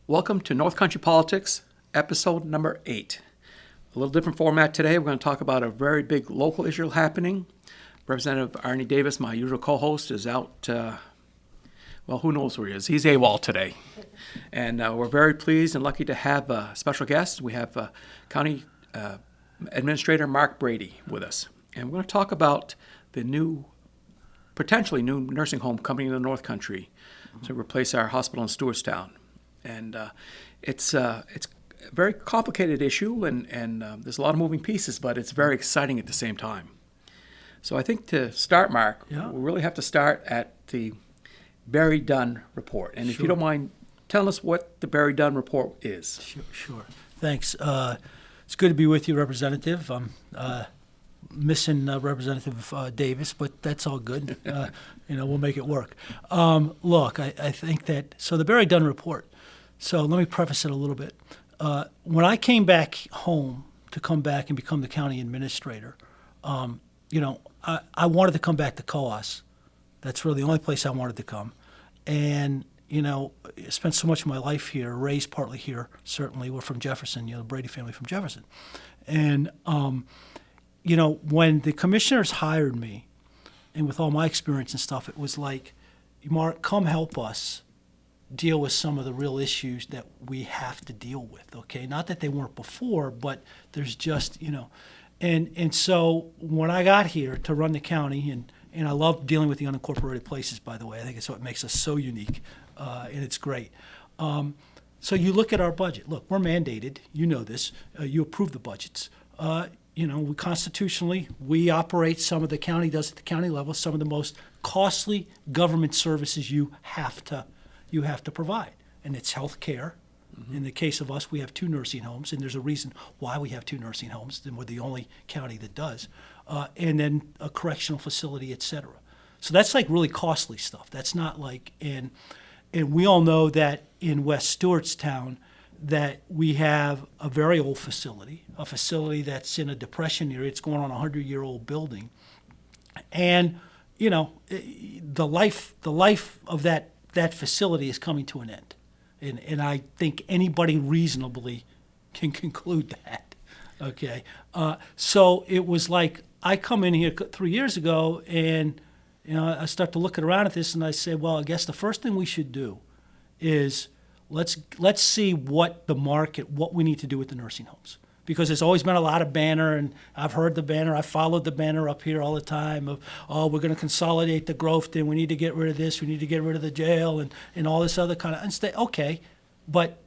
Welcome to North Country Politics, episode number 8. A little different format today. We're going to talk about a very big local issue happening. Representative Arnie Davis, my usual co-host, is out, well, who knows where he is. He's AWOL today. And we're very pleased and lucky to have a special guest. We have County Administrator Mark Brady with us. And we're going to talk about the potentially new nursing home coming into the North Country to replace our hospital in Stewartstown. And it's a very complicated issue, and there's a lot of moving pieces, but it's very exciting at the same time. So I think to start, Mark, we really have to start at the Barry Dunn report. And if you don't mind, tell us what the Barry Dunn report is. Sure. Thanks. It's good to be with you, Representative. I'm missing Representative Davis, but that's all good. We'll make it work. Look, I think that, so the Barry Dunn report, so let me preface it a little bit. When I came back home to come back and become the county administrator, I wanted to come back to COAS. That's really the only place I wanted to come. And, I spent so much of my life here, raised partly here, certainly. We're from Jefferson, the Brady family from Jefferson. And, when the commissioners hired me, and with all my experience and stuff, it was like, Mark, come help us deal with some of the real issues that we have to deal with, okay? Not that they weren't before, but there's just, And so when I got here to run the county, and I love dealing with the unincorporated places, by the way. I think it's what makes us so unique, and it's great. So you look at our budget. Look, we're mandated. You know this. You approve the budgets. We constitutionally, we operate, some of the county does at the county level, some of the most costly government services you have to provide. And it's health care. In the case of us, we have 2 nursing homes, and there's a reason why we have 2 nursing homes, and we're the only county that does, and then a correctional facility, et cetera. So that's like really costly stuff. That's not like, and we all know that in West Stewartstown that we have a very old facility, a facility that's in a depression area. It's going on a 100-year-old building. And, the life of that facility is coming to an end. And I think anybody reasonably can conclude that, okay? So it was like I come in here 3 years ago, and I start to look around at this, and I say, well, I guess the first thing we should do is let's see what we need to do with the nursing homes. Because there's always been a lot of banner, and I've heard the banner. I followed the banner up here all the time of, we're going to consolidate the growth, and we need to get rid of this, we need to get rid of the jail, and all this other kind of, okay, but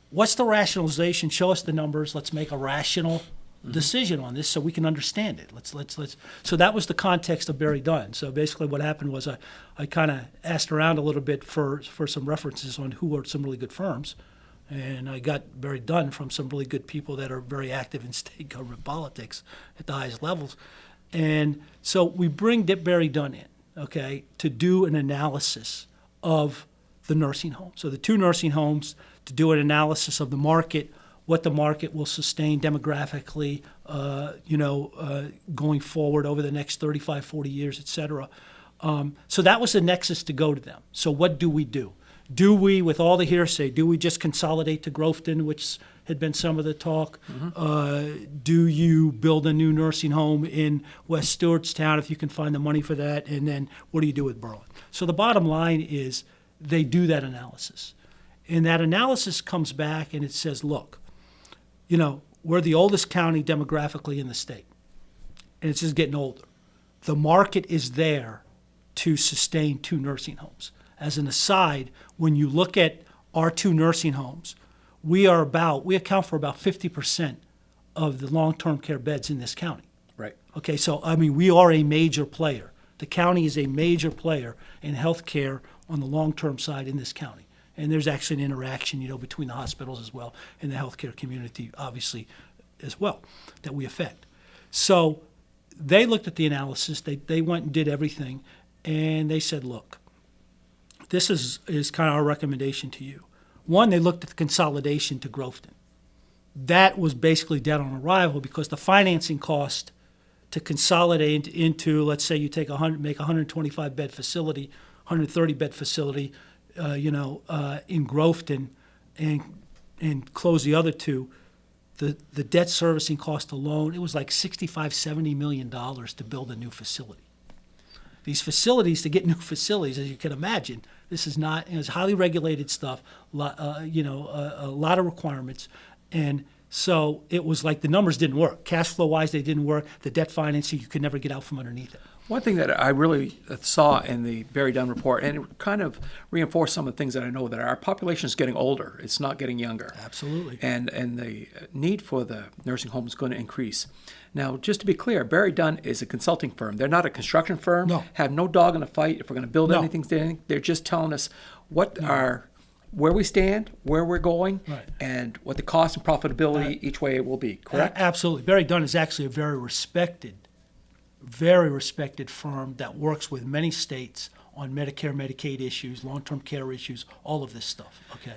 what's the rationalization? Show us the numbers. Let's make a rational decision on this so we can understand it. Let's. So that was the context of Barry Dunn. So basically what happened was I kind of asked around a little bit for some references on who are some really good firms. And I got Barry Dunn from some really good people that are very active in state government politics at the highest levels. And so we bring Barry Dunn in, okay, to do an analysis of the nursing home. So the 2 nursing homes, to do an analysis of the market, what the market will sustain demographically, going forward over the next 35, 40 years, et cetera. So that was the nexus to go to them. So what do we do? Do we, with all the hearsay, do we just consolidate to Grofton, which had been some of the talk? Do you build a new nursing home in West Stewartstown if you can find the money for that? And then what do you do with Berlin? So the bottom line is they do that analysis. And that analysis comes back and it says, look, we're the oldest county demographically in the state. And it's just getting older. The market is there to sustain 2 nursing homes. As an aside, when you look at our 2 nursing homes, we account for about 50% of the long-term care beds in this county. Right. Okay, so, we are a major player. The county is a major player in health care on the long-term side in this county. And there's actually an interaction, between the hospitals as well and the healthcare community, obviously, as well, that we affect. So they looked at the analysis. They went and did everything, and they said, look, this is kind of our recommendation to you. One, they looked at the consolidation to Grofton. That was basically dead on arrival because the financing cost to consolidate into, let's say you make a 125-bed facility, 130-bed facility, in Grofton, and close the other two, the debt servicing cost alone, it was like $65-70 million to build a new facility. These facilities, to get new facilities, as you can imagine, this is not, it's highly regulated stuff, a lot of requirements. And so it was like the numbers didn't work. Cash flow wise, they didn't work. The debt financing, you could never get out from underneath it. One thing that I really saw in the Barry Dunn report, and it kind of reinforced some of the things that I know, that our population is getting older. It's not getting younger. Absolutely. And the need for the nursing home is going to increase. Now, just to be clear, Barry Dunn is a consulting firm. They're not a construction firm. No. Have no dog in the fight if we're going to build No. anything. They're just telling us where we stand, where we're going, Right. and what the cost and profitability each way will be, correct? Absolutely. Barry Dunn is actually a very respected firm that works with many states on Medicare, Medicaid issues, long-term care issues, all of this stuff. Okay.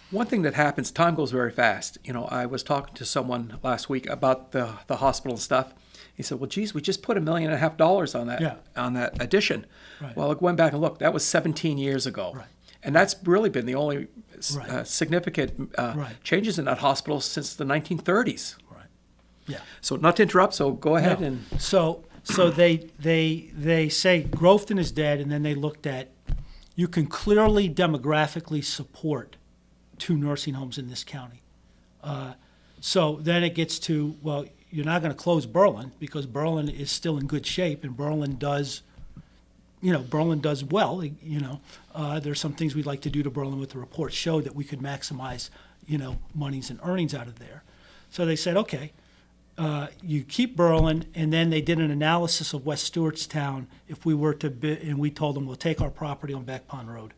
One thing that happens, time goes very fast. I was talking to someone last week about the hospital and stuff. He said, well, geez, we just put $1.5 million on that Yeah. on that addition. Right. Well, I went back and looked. That was 17 years ago. Right. And that's really been the only Right. significant Right. changes in that hospital since the 1930s. Right. Yeah. So not to interrupt, so go ahead No. and... So they say Grofton is dead, and then they looked at, you can clearly demographically support 2 nursing homes in this county. So then it gets to, well, you're not going to close Berlin because Berlin is still in good shape, and Berlin does well. There's some things we'd like to do to Berlin with the report showed that we could maximize, monies and earnings out of there. So they said, okay, you keep Berlin, and then they did an analysis of West Stewartstown. If we were to bid, and we told them we'll take our property on Back Pond Road,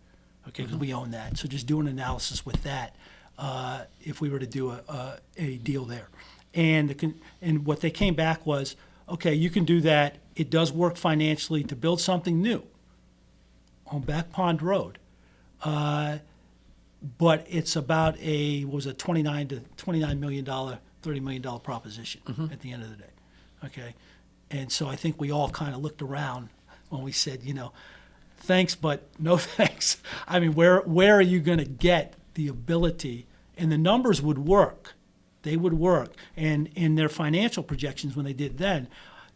okay, because we own that. So just do an analysis with that if we were to do a deal there. And what they came back was, okay, you can do that. It does work financially to build something new on Back Pond Road. But it's about $29 million, $30 million proposition at the end of the day. Okay. And so I think we all kind of looked around when we said, thanks, but no thanks. I mean, where are you going to get the ability? And the numbers would work. They would work. And in their financial projections when they did then,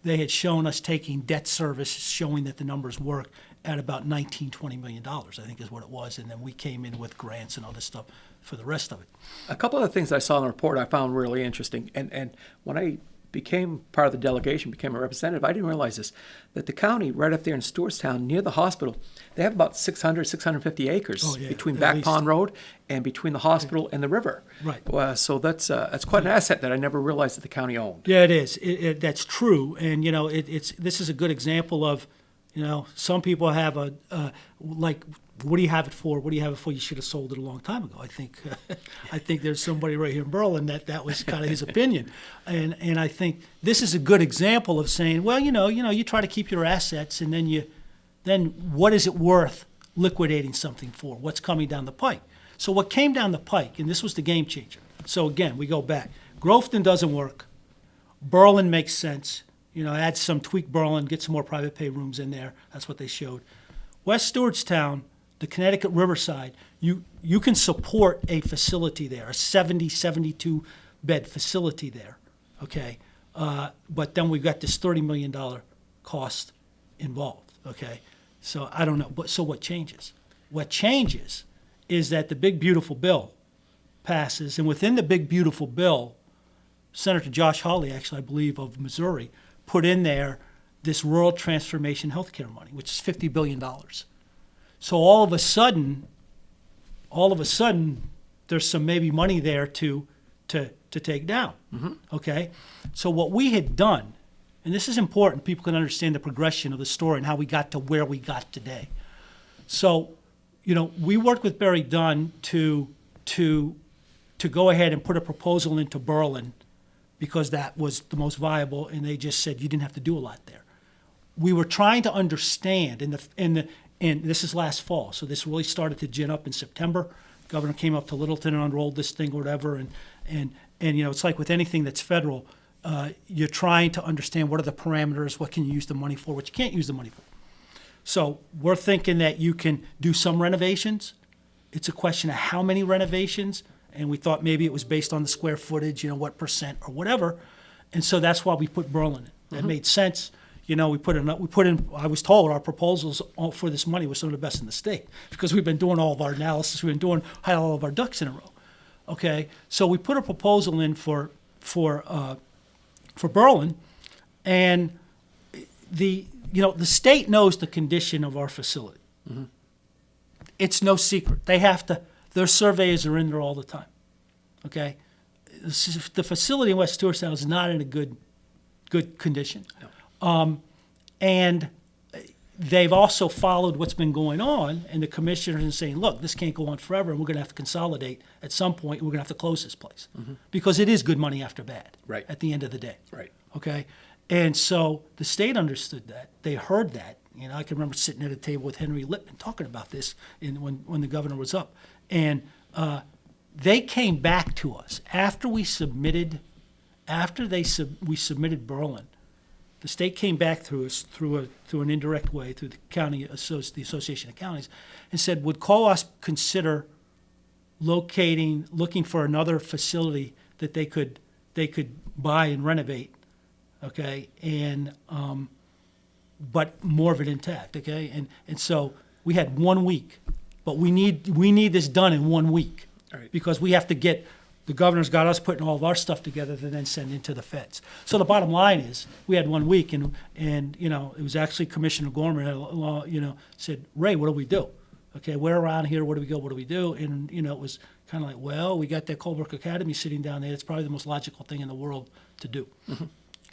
they had shown us taking debt service, showing that the numbers work at about $19-20 million, I think is what it was. And then we came in with grants and other stuff for the rest of it. A couple of the things I saw in the report I found really interesting. And when I became part of the delegation, became a representative, I didn't realize this, that the county right up there in Stewartstown near the hospital, they have about 650 acres between Back Pond Road and between the hospital and the river. Right. So that's quite an asset that I never realized that the county owned. Yeah, it is. That's true. And, this is a good example of, some people have like, what do you have it for? What do you have it for? You should have sold it a long time ago. I think there's somebody right here in Berlin that was kind of his opinion, and I think this is a good example of saying, well, you try to keep your assets, and then what is it worth liquidating something for? What's coming down the pike? So what came down the pike, and this was the game changer. So again, we go back. Grofton doesn't work. Berlin makes sense. Add some tweak Berlin, get some more private pay rooms in there. That's what they showed. West Stewartstown, the Connecticut Riverside, you can support a facility there, a 72 bed facility there, okay? But then we've got this $30 million cost involved, okay? So I don't know, so what changes? What changes is that the big beautiful bill passes, and within the big beautiful bill, Senator Josh Hawley, actually, I believe, of Missouri, put in there this rural transformation healthcare money, which is $50 billion. So all of a sudden, there's some maybe money there to take down. Okay, so what we had done, and this is important, people can understand the progression of the story and how we got to where we got today. So, we worked with Barry Dunn to go ahead and put a proposal into Berlin because that was the most viable, and they just said you didn't have to do a lot there. We were trying to understand, and this is last fall, so this really started to gin up in September. Governor came up to Littleton and unrolled this thing or whatever, and it's like with anything that's federal, you're trying to understand what are the parameters, what can you use the money for, what you can't use the money for. So we're thinking that you can do some renovations, It's a question of how many renovations, and we thought maybe it was based on the square footage, what percent or whatever. And so that's why we put Berlin in. It made sense. We put in, I was told our proposals for this money were some of the best in the state because we've been doing all of our analysis. We've been had all of our ducks in a row. Okay, so we put a proposal in for Berlin, and the state knows the condition of our facility. It's no secret. Their surveyors are in there all the time. Okay, the facility in West Georgetown is not in a good condition. No. And they've also followed what's been going on, and the commissioners are saying, look, this can't go on forever, and we're going to have to consolidate at some point. We're going to have to close this place because it is good money after bad at the end of the day. Right. Okay? And so the state understood that. They heard that. I can remember sitting at a table with Henry Lippman talking about this when the governor was up. And they came back to us after we submitted Berlin. The state came back through us through an indirect way through the the Association of Counties, and said, would COAS consider looking for another facility that they could buy and renovate, okay, and but more of it intact, okay, and so we had 1 week, but we need this done in 1 week, right, because we have to get. The governor's got us putting all of our stuff together to then send into the feds. So the bottom line is, we had 1 week, and it was actually Commissioner Gorman said, Ray, what do we do? Okay, we're around here. Where do we go? What do we do? And it was kind of like, well, we got that Colebrook Academy sitting down there. It's probably the most logical thing in the world to do.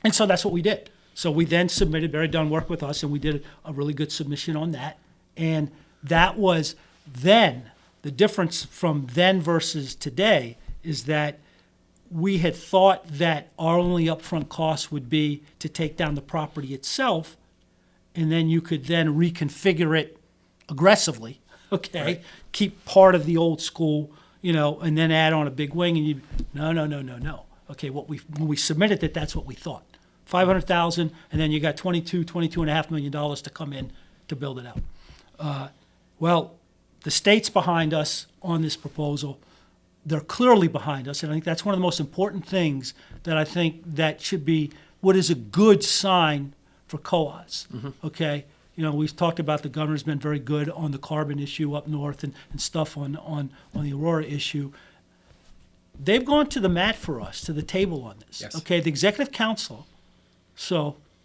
And so that's what we did. So we then submitted. Barry Dunn worked with us, and we did a really good submission on that. And that was then the difference from then versus today. Is that we had thought that our only upfront cost would be to take down the property itself, and then you could then reconfigure it aggressively, okay? Right. Keep part of the old school, and then add on a big wing, and no. Okay, when we submitted it, that's what we thought. $500,000, and then you got $22.5 million to come in to build it out. Well, the state's behind us on this proposal. They're clearly behind us, and I think that's one of the most important things that I think that should be what is a good sign for COAS, okay? We've talked about the governor's been very good on the carbon issue up north and stuff on the Aurora issue. They've gone to the mat for us, to the table on this, yes. Okay? The executive council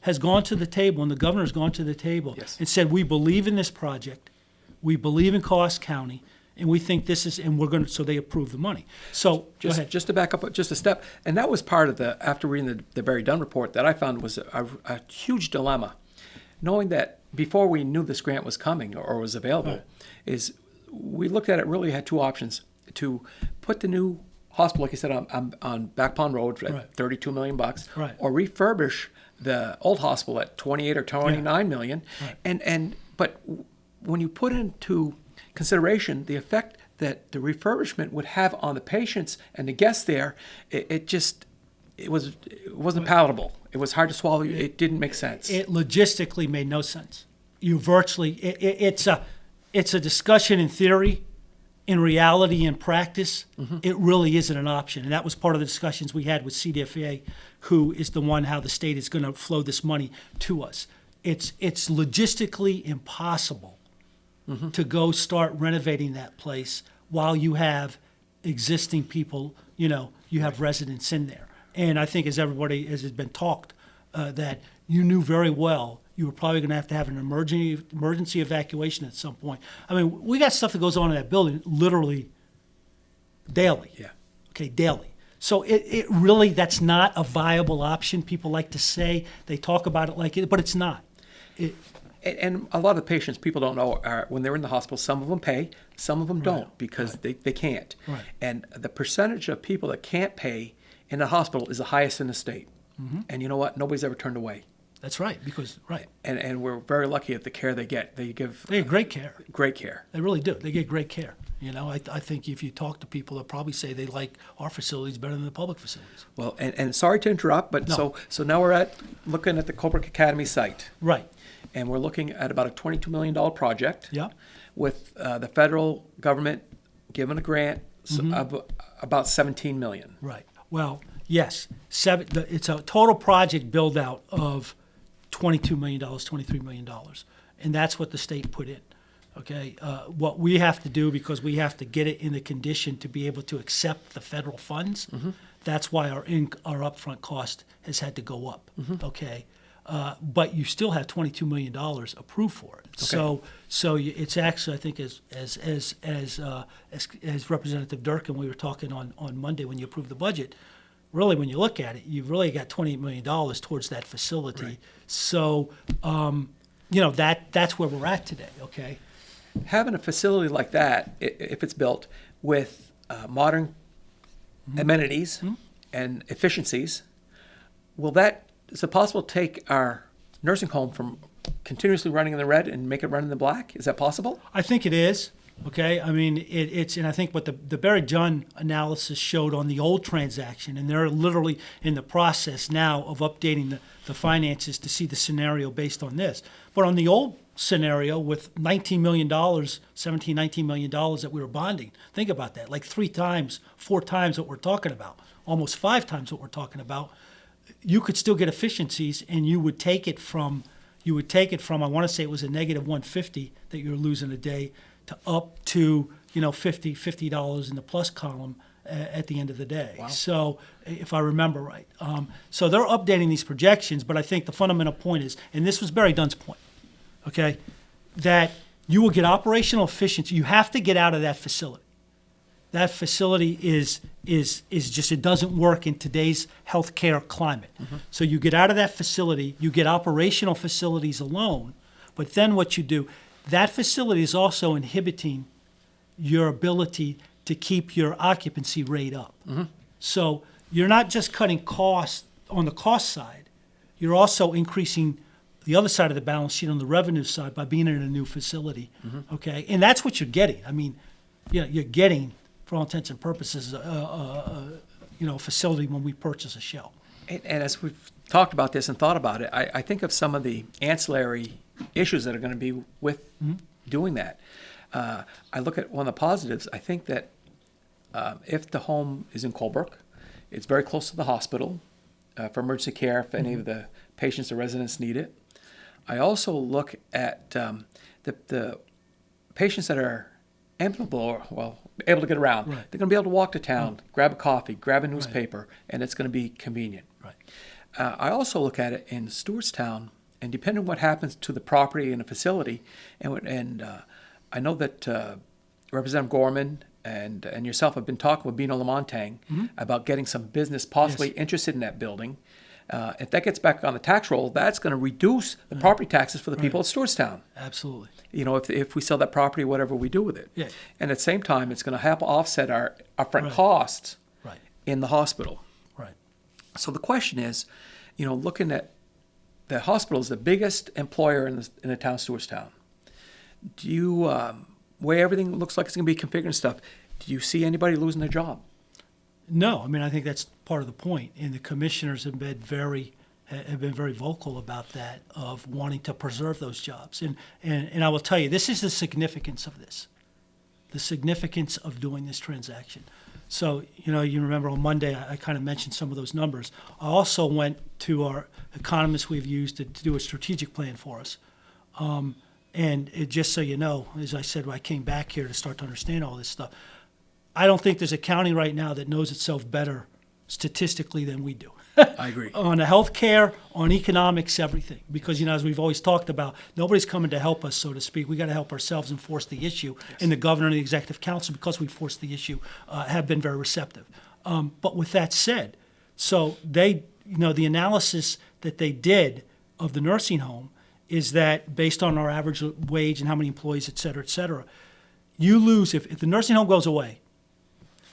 has gone to the table, and the governor's gone to the table yes. and said, we believe in this project, we believe in Coas County, and we think this is, and we're going to, so they approve the money. So go ahead. Just to back up just a step, and that was part of after reading the Barry Dunn report, that I found was a huge dilemma. Knowing that before we knew this grant was coming or was available, right. is we looked at it, really had two options: to put the new hospital, like you said, on Back Pond Road at right. $32 million, right. or refurbish the old hospital at 28 or 29 million. Right. But when you put into consideration the effect that the refurbishment would have on the patients and the guests there, it wasn't palatable. It was hard to swallow. It didn't make sense. It logistically made no sense. It's a discussion in theory. In reality, in practice, it really isn't an option. And that was part of the discussions we had with CDFA, who is the one how the state is going to flow this money to us. It's logistically impossible to go start renovating that place while you have existing people, you have residents in there. And I think as has been talked, that you knew very well you were probably going to have an emergency evacuation at some point. I mean, we got stuff that goes on in that building literally daily. Yeah. Okay, daily. So it really, that's not a viable option. People like to say, they talk about it like it, but it's not. And a lot of the patients, people don't know, are when they're in the hospital, some of them pay, some of them don't because they can't. Right. And the percentage of people that can't pay in the hospital is the highest in the state. And you know what? Nobody's ever turned away. That's right, because, right. And we're very lucky at the care they get. They get great care. Great care. They really do. They get great care. I think if you talk to people, they'll probably say they like our facilities better than the public facilities. Well, and sorry to interrupt, but No. so now we're looking at the Colebrook Academy site. Right. And we're looking at about a $22 million project. Yeah. With the federal government given a grant of about $17 million. Right. Well, yes, it's a total project build out of $22 million, $23 million. And that's what the state put in. Okay. What we have to do, because we have to get it in the condition to be able to accept the federal funds, that's why our upfront cost has had to go up. Okay. But you still have $22 million approved for it. Okay. So it's actually, I think, as Representative Durkin, we were talking on Monday when you approved the budget, really when you look at it, you've really got $28 million towards that facility. Right. So, that's where we're at today, okay? Having a facility like that, if it's built with modern amenities and efficiencies, is it possible to take our nursing home from continuously running in the red and make it run in the black? Is that possible? I think it is. Okay, I mean and I think what the Barry Dunn analysis showed on the old transaction, and they're literally in the process now of updating the finances to see the scenario based on this. But on the old scenario with $19 million, $19 million that we were bonding, think about that, like 4 times what we're talking about, almost 5 times what we're talking about. You could still get efficiencies, and you would take it from I want to say it was a negative 150 that you're losing a day to up to $50 in the plus column at the end of the day. Wow. So if I remember right, so they're updating these projections, but I think the fundamental point is, and this was Barry Dunn's point, okay, that you will get operational efficiency. You have to get out of that facility. That facility is just, it doesn't work in today's healthcare climate. So you get out of that facility, you get operational facilities alone, but then what you do, that facility is also inhibiting your ability to keep your occupancy rate up. So you're not just cutting costs on the cost side, you're also increasing the other side of the balance sheet on the revenue side by being in a new facility. Okay, and that's what you're getting. I mean, you're getting, for all intents and purposes, a facility when we purchase a shell. And as we've talked about this and thought about it, I think of some of the ancillary issues that are going to be with doing that. I look at one of the positives. I think that if the home is in Colebrook, it's very close to the hospital for emergency care if any of the patients or residents need it. I also look at the patients that are able to get around. Right. They're going to be able to walk to town, grab a coffee, grab a newspaper, and it's going to be convenient. Right. I also look at it in Stewartstown, and depending on what happens to the property and the facility, and I know that Representative Gorman and yourself have been talking with Bino Lamontagne about getting some business possibly interested in that building. If that gets back on the tax roll, that's going to reduce the property taxes for the people of Stewartstown. Absolutely. If we sell that property, whatever we do with it. Yeah. And at the same time, it's going to help offset our upfront costs in the hospital. Right. So the question is, looking at the hospital is the biggest employer in the town of Stewartstown. Do you, way everything looks like it's going to be configured and stuff, do you see anybody losing their job? No, I mean, I think that's part of the point, and the commissioners have been very vocal about that, of wanting to preserve those jobs. And I will tell you, this is the significance of this, the significance of doing this transaction. So, you remember on Monday, I kind of mentioned some of those numbers. I also went to our economists we've used to do a strategic plan for us. Just so you know, as I said, when I came back here to start to understand all this stuff, I don't think there's a county right now that knows itself better statistically than we do. I agree. On the healthcare, on economics, everything. Because, as we've always talked about, nobody's coming to help us, so to speak. We got to help ourselves and force the issue. Yes. And the governor and the executive council, because we forced the issue, have been very receptive. But with that said, so they, the analysis that they did of the nursing home is that based on our average wage and how many employees, et cetera, you lose, if the nursing home goes away,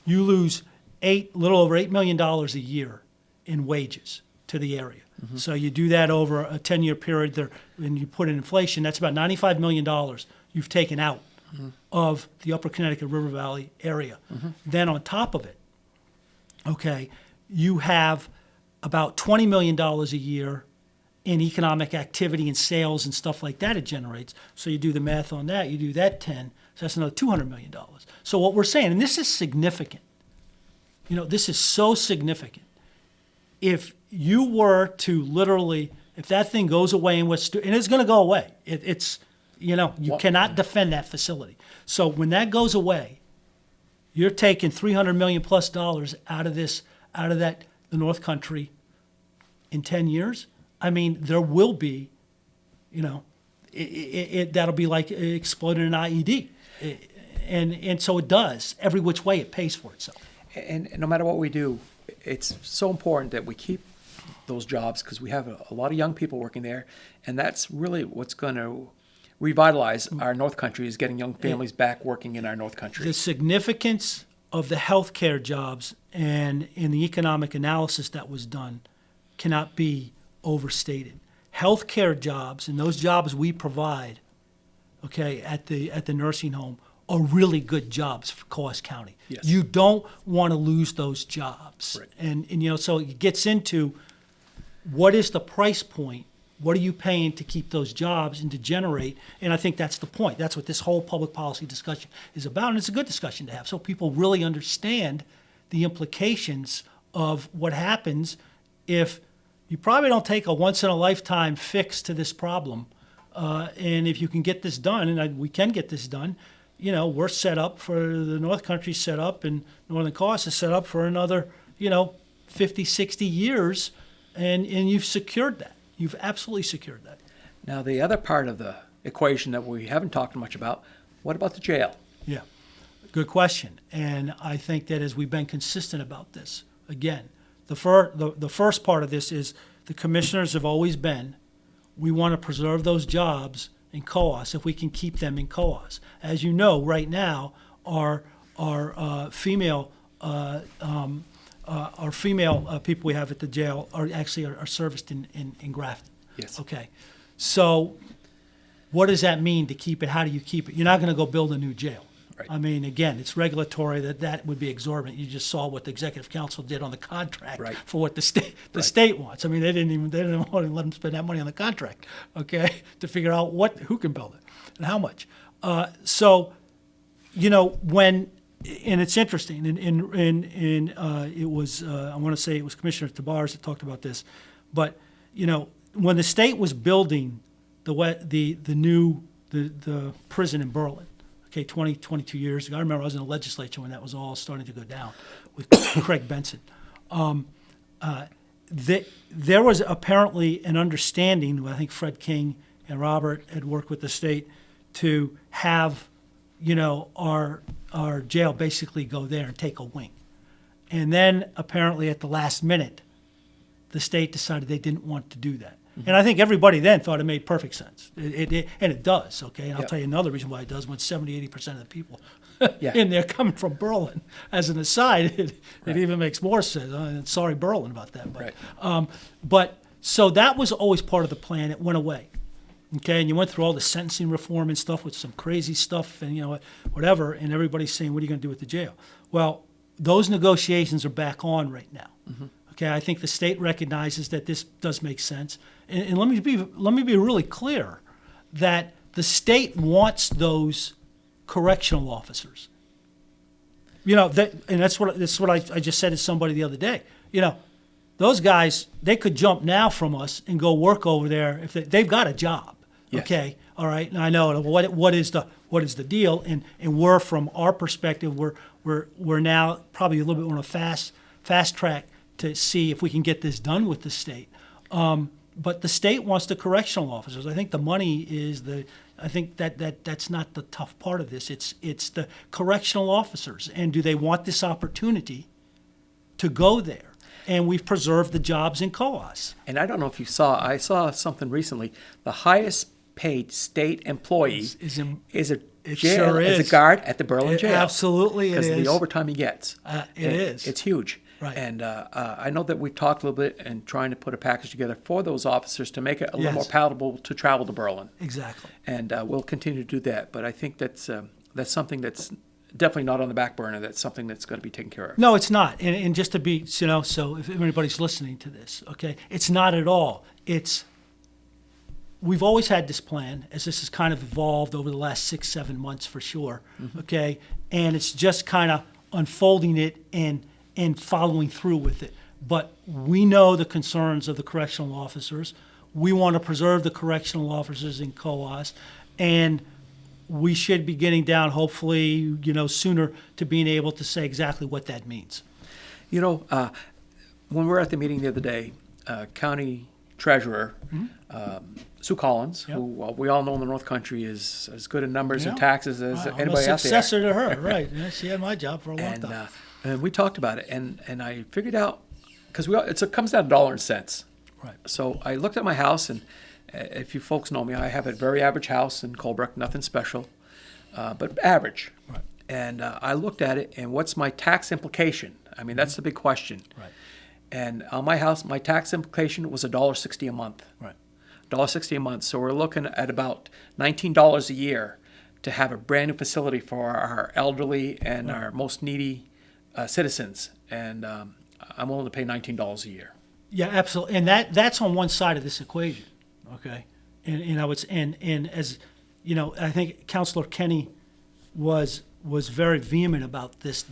you lose little over $8 million a year in wages to the area. So you do that over a 10-year period there, and you put in inflation, that's about $95 million you've taken out of the upper Connecticut River Valley area. Then on top of it, okay, you have about $20 million a year in economic activity and sales and stuff like that it generates. So you do the math on that, you do that 10, so that's another $200 million. So what we're saying, and this is significant, this is so significant. If you were to literally, if that thing goes away and it's going to go away, you cannot defend that facility. So when that goes away, you're taking $300 million plus out of the North Country in 10 years. I mean, there will be, that'll be like exploding an IED. And so it does. Every which way it pays for itself. And no matter what we do, it's so important that we keep those jobs because we have a lot of young people working there. And that's really what's going to revitalize our North Country is getting young families back working in our North Country. The significance of the healthcare jobs and in the economic analysis that was done cannot be overstated. Healthcare jobs and those jobs we provide, at the nursing home are really good jobs for Coos County. Yes. You don't want to lose those jobs. Right. And so it gets into what is the price point? What are you paying to keep those jobs and to generate? And I think that's the point. That's what this whole public policy discussion is about. And it's a good discussion to have so people really understand the implications of what happens if you probably don't take a once-in-a-lifetime fix to this problem. And if you can get this done, and we can get this done, we're set up for the North Country set up and Northern Coast is set up for another, 50, 60 years. And you've secured that. You've absolutely secured that. Now, the other part of the equation that we haven't talked much about, what about the jail? Yeah, good question. And I think that as we've been consistent about this, again, the first part of this is the commissioners have always been, we want to preserve those jobs in Coos if we can keep them in Coos. As you know, right now, our female people we have at the jail are serviced in Grafton. Yes. Okay. So what does that mean to keep it? How do you keep it? You're not going to go build a new jail. Right. I mean, again, it's regulatory that would be exorbitant. You just saw what the executive council did on the contract Right. for what the state wants. I mean, they didn't want to let them spend that money on the contract, to figure out who can build it and how much. And it's interesting, and it was I want to say it was Commissioner Tabars that talked about this, but when the state was building the new prison in Berlin, 22 years ago, I remember I was in the legislature when that was all starting to go down with Craig Benson. There was apparently an understanding. I think Fred King and Robert had worked with the state to have our jail basically go there and take a wing. And then apparently at the last minute, the state decided they didn't want to do that. Mm-hmm. And I think everybody then thought it made perfect sense. And it does, And I'll tell you another reason why it does. When 70, 80% of the people in there coming from Berlin, as an aside, it even makes more sense. Sorry, Berlin, about that. But so that was always part of the plan. It went away. And you went through all the sentencing reform and stuff with some crazy stuff and, whatever, and everybody's saying, what are you going to do with the jail? Well, those negotiations are back on right now. Mm-hmm. I think the state recognizes that this does make sense. And let me be really clear that the state wants those correctional officers. And that's what I just said to somebody the other day. Those guys, they could jump now from us and go work over there if they've got a job. Yes. Okay, all right. And I know what is the deal, and we're, from our perspective, we're now probably a little bit on a fast track to see if we can get this done with the state. But the state wants the correctional officers. I think the money is I think that's not the tough part of this. It's the correctional officers, and do they want this opportunity to go there? And we've preserved the jobs in Coos. And I don't know if you saw, I saw something recently. The highest paid state employee is a guard at the Berlin jail. Absolutely, it is. Because of the overtime he gets. It is. It's huge. Right. And I know that we've talked a little bit and trying to put a package together for those officers to make it a little more palatable to travel to Berlin. Exactly. And we'll continue to do that. But I think that's something that's definitely not on the back burner. That's something that's going to be taken care of. No, it's not. And just to be, so if anybody's listening to this, it's not at all. It's we've always had this plan, as this has kind of evolved over the last 6-7 months for sure. Okay, and it's just kind of unfolding it and following through with it. But we know the concerns of the correctional officers. We want to preserve the correctional officers in COAS, and we should be getting down, hopefully, sooner to being able to say exactly what that means. When we were at the meeting the other day, County Treasurer Sue Collins, Yep. who we all know in the North Country is as good in numbers and Yeah. taxes as I'm anybody a out there. successor to her, right? Yeah, she had my job for a long time. And we talked about it, and I figured out, because it comes down to dollar and cents. Right. So I looked at my house, and if you folks know me, I have a very average house in Colebrook, nothing special, but average. Right. And I looked at it, and what's my tax implication? I mean, that's the big question. Right. And on my house, my tax implication was $1.60 a month. Right. $1.60 a month. So we're looking at about $19 a year to have a brand new facility for our elderly and our most needy citizens. And I'm willing to pay $19 a year. Yeah, absolutely, and that's on one side of this equation, okay. And I would, and as I think Councilor Kenny was very vehement about this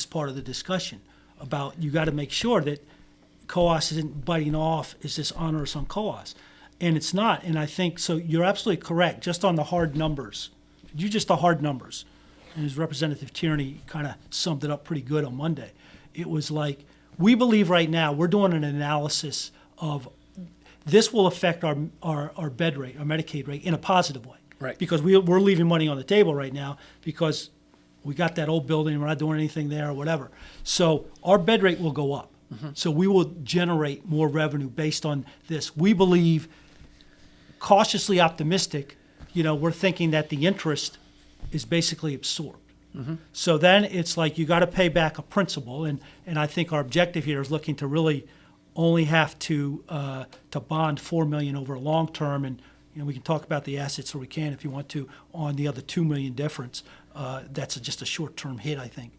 part of the discussion about you got to make sure that COAS isn't biting off is this onerous on COAS, and it's not. And I think so. You're absolutely correct. Just on the hard numbers, the hard numbers, and as Representative Tierney kind of summed it up pretty good on Monday. It was like, we believe right now we're doing an analysis of this will affect our bed rate, our Medicaid rate, in a positive way. Right. Because we're leaving money on the table right now because we got that old building, we're not doing anything there or whatever. So our bed rate will go up. So we will generate more revenue based on this. We believe, cautiously optimistic, we're thinking that the interest is basically absorbed. So then it's like you got to pay back a principal, and I think our objective here is looking to really only have to bond $4 million over a long term, and we can talk about the assets, or we can if you want to, on the other $2 million difference. That's just a short term hit, I think.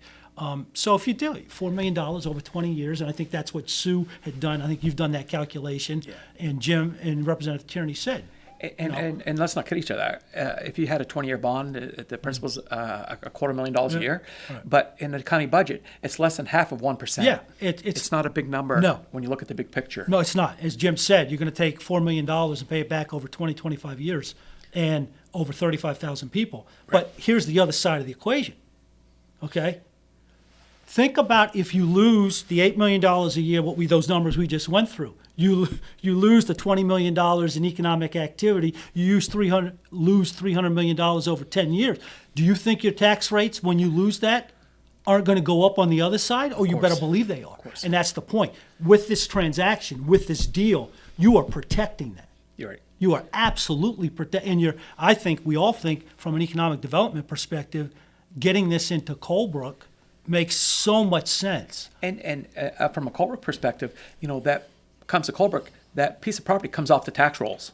So if you do $4 million over 20 years, and I think that's what Sue had done. I think you've done that calculation, and Jim and Representative Tierney said. And let's not kid each other. If you had a 20-year bond, the principal's a $250,000 a year. Right. But in the county budget, it's less than half of 1%. Yeah, it's not a big number. No. When you look at the big picture. No, it's not. As Jim said, you're going to take $4 million and pay it back over 20, 25 years and over 35,000 people. Right. But here's the other side of the equation, okay? Think about if you lose the $8 million a year, those numbers we just went through. You lose the $20 million in economic activity. You lose $300 million over 10 years. Do you think your tax rates, when you lose that, aren't going to go up on the other side? Oh, you better believe they are. And that's the point. With this transaction, with this deal, you are protecting that. You're right. You are absolutely protecting. And we all think, from an economic development perspective, getting this into Colebrook makes so much sense. And from a Colebrook perspective, that comes to Colebrook, that piece of property comes off the tax rolls.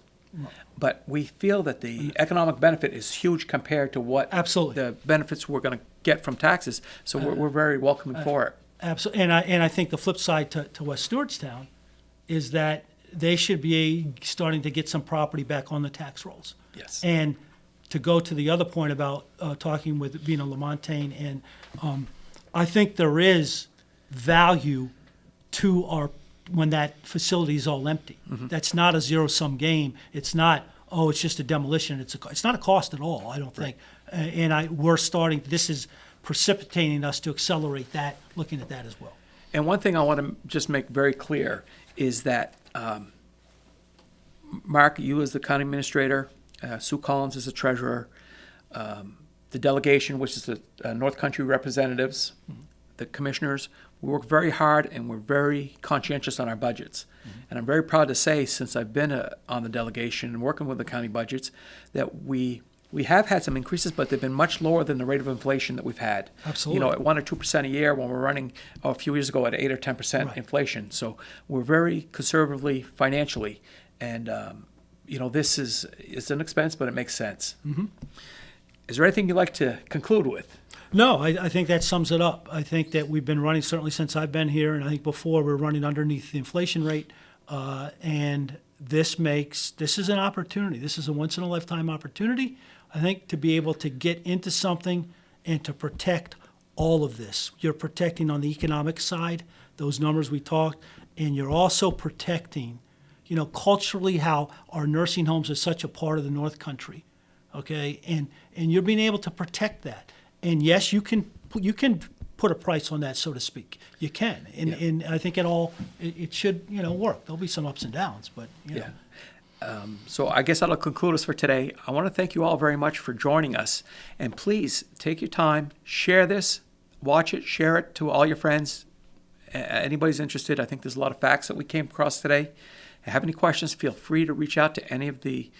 But we feel that the economic benefit is huge compared to what the benefits we're going to get from taxes. So we're very welcoming for it. Absolutely. And I think the flip side to West Stewartstown is that they should be starting to get some property back on the tax rolls. Yes. And to go to the other point about talking with Vina Lamontagne, and I think there is value to when that facility is all empty. That's not a zero-sum game. It's not, it's just a demolition. It's not a cost at all, I don't think. And this is precipitating us to accelerate that, looking at that as well. And one thing I want to just make very clear is that, Mark, you as the county administrator, Sue Collins as the treasurer, the delegation, which is the North Country representatives, the commissioners, we work very hard and we're very conscientious on our budgets. And I'm very proud to say, since I've been on the delegation and working with the county budgets, that we have had some increases, but they've been much lower than the rate of inflation that we've had. Absolutely. At 1 or 2% a year, when we're running a few years ago at 8 or 10% inflation. So we're very conservatively financially, and this is an expense, but it makes sense. Is there anything you'd like to conclude with? No, I think that sums it up. I think that we've been running, certainly since I've been here, and I think before we were running underneath the inflation rate, and this is an opportunity. This is a once in a lifetime opportunity, I think, to be able to get into something and to protect all of this. You're protecting on the economic side, those numbers we talked, and you're also protecting, culturally how our nursing homes are such a part of the North Country, okay? And you're being able to protect that. And yes, you can put a price on that, so to speak. You can, and I think it should work. There'll be some ups and downs, but Yeah. So I guess that'll conclude us for today. I want to thank you all very much for joining us. And please take your time, share this, watch it, share it to all your friends. Anybody's interested. I think there's a lot of facts that we came across today. If you have any questions, feel free to reach out to any of the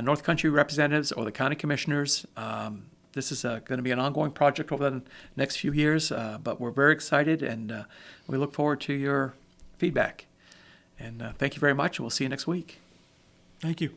North Country representatives or the county commissioners. This is going to be an ongoing project over the next few years, but we're very excited, and we look forward to your feedback. And thank you very much, and we'll see you next week. thank you.